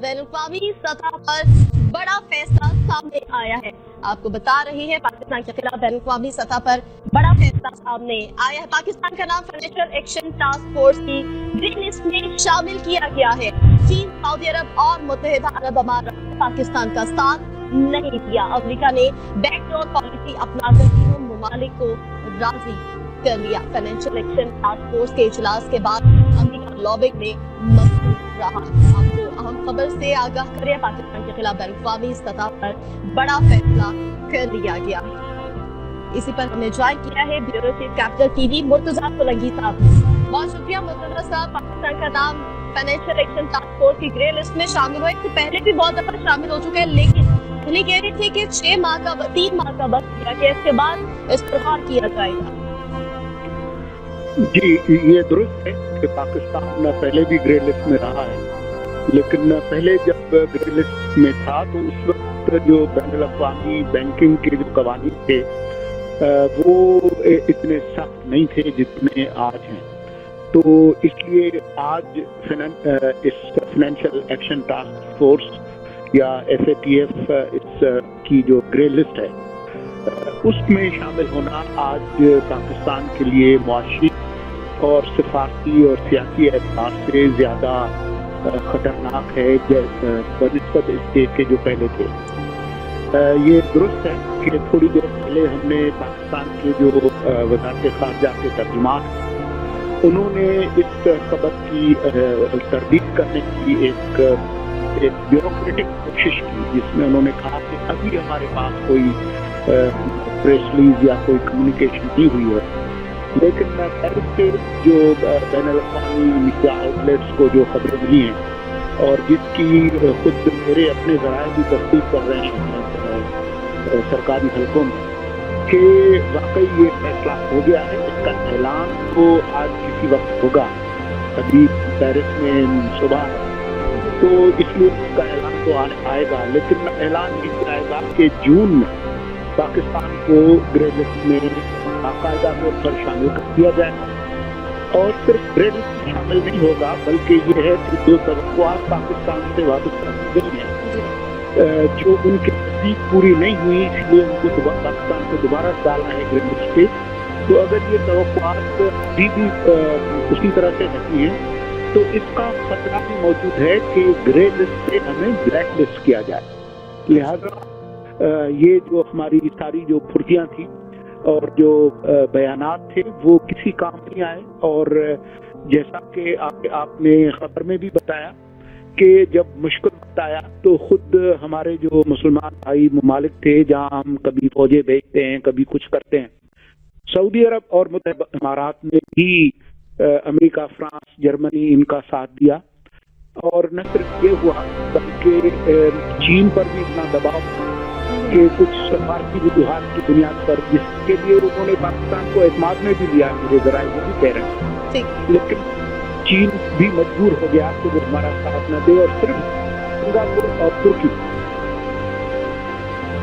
बैनुल-अक़वामी सतह पर बड़ा फैसला सामने आया है। आपको बता रही है पाकिस्तान के खिलाफ बैनुल-अक़वामी सतह पर बड़ा फैसला सामने आया है। पाकिस्तान का नाम फाइनेंशियल एक्शन टास्क फोर्स की ग्रीन लिस्ट में शामिल किया गया है। चीन, सऊदी अरब और मुत्तहिदा अरब अमारात ने पाकिस्तान का साथ नहीं दिया। अमेरिका ने बैकडोर पॉलिसी अपनाकर तीनों ममालिक को राजी कर लिया। फाइनेंशियल एक्शन टास्क फोर्स के इजलास के बाद अमेरिका लॉबिंग में मसरूफ रहा। आपको अहम खबर से आगाह करें, पाकिस्तान के खिलाफ बैनुल-अक़वामी सतह पर बड़ा फैसला कर लिया गया। इसी पर हमने ज्वाइन किया है bureau chief capital TV Murtaza Solanki साहब ने। बहुत शुक्रिया मुर्तजा साहब। पाकिस्तान का नाम फाइनेंशियल एक्शन टास्क फोर्स की ग्रे लिस्ट में शामिल हुआ। इससे पहले भी बहुत दफा शामिल हो चुके हैं, लेकिन पहले कह रही थी कि 3 माह का वक्त दिया गया, इसके बाद इस पर गौर किया जाएगा। जी, ये दुरुस्त है कि पाकिस्तान पहले भी ग्रे लिस्ट में रहा है, लेकिन पहले जब ग्रे लिस्ट में था तो उस वक्त जो बैनुल-अक़वामी बैंकिंग के जो कवानीन थे वो इतने सख्त नहीं थे जितने आज हैं। तो इसलिए आज इस फाइनेंशियल एक्शन टास्क फोर्स या FATF की जो ग्रे लिस्ट है उसमें शामिल होना आज पाकिस्तान के लिए मुआशी और सिफारती और सियासी एतबार से ज़्यादा खतरनाक है बनिस्बत इसके के जो पहले थे। ये दुरुस्त है कि थोड़ी देर पहले हमने पाकिस्तान के जो वज़ारत ख़ारजा के तर्जुमान उन्होंने इस खबर की तरदीद करने की एक ब्यूरोक्रेटिक कोशिश की, जिसमें उन्होंने कहा कि अभी हमारे पास कोई प्रेस रिलीज या कोई कम्युनिकेशन नहीं हुई है, लेकिन पेरिस के जो बैनुल-अक़वामी मीडिया आउटलेट्स को जो खबरें मिली हैं और जिसकी खुद मेरे अपने ज़राए भी तस्दीक कर रहे हैं सरकारी हलकों में कि वाकई ये फैसला हो गया है। इसका ऐलान तो आज किसी वक्त होगा, अभी पेरिस में सुबह है, तो इसलिए इसका ऐलान तो आएगा, लेकिन ऐलान ये आएगा कि जून में पाकिस्तान को ग्रे लिस्ट में बाकायदा तौर पर शामिल कर दिया जाएगा। और सिर्फ ग्रे लिस्ट में शामिल नहीं होगा, बल्कि ये है कि जो तवक्कुआत पाकिस्तान से वाबस्ता की गई हैं जो उनकी तस्दीक पूरी नहीं हुई, इसलिए उनको पाकिस्तान को दोबारा डालना है ग्रे लिस्ट पे। तो अगर ये तवक्कुआत भी उसी तरह से रहती हैं तो इसका खतरा भी मौजूद है कि ग्रे लिस्ट से हमें ब्लैक लिस्ट किया जाए। लिहाजा ये जो हमारी सारी जो फुर्तियाँ थी और जो बयानात थे वो किसी काम नहीं आए। और जैसा कि आपने खबर में भी बताया कि जब मुश्किल वक्त आया तो खुद हमारे जो मुसलमान भाई ममालिक थे जहाँ हम कभी फौजें भेजते हैं, कभी कुछ करते हैं, सऊदी अरब और मुत्तहिदा अमारात ने भी अमेरिका, फ्रांस, जर्मनी इनका साथ दिया। और न सिर्फ ये हुआ बल्कि चीन पर भी इतना दबाव कि कुछ सफारती वजूहात की बुनियाद पर, जिसके लिए उन्होंने पाकिस्तान को एतमाद में भी लिया, मेरे ज़राए वो भी कह रहे हैं, लेकिन चीन भी मजबूर हो गया कि वो हमारा साथ न दे। और सिर्फ सिंगापुर और तुर्की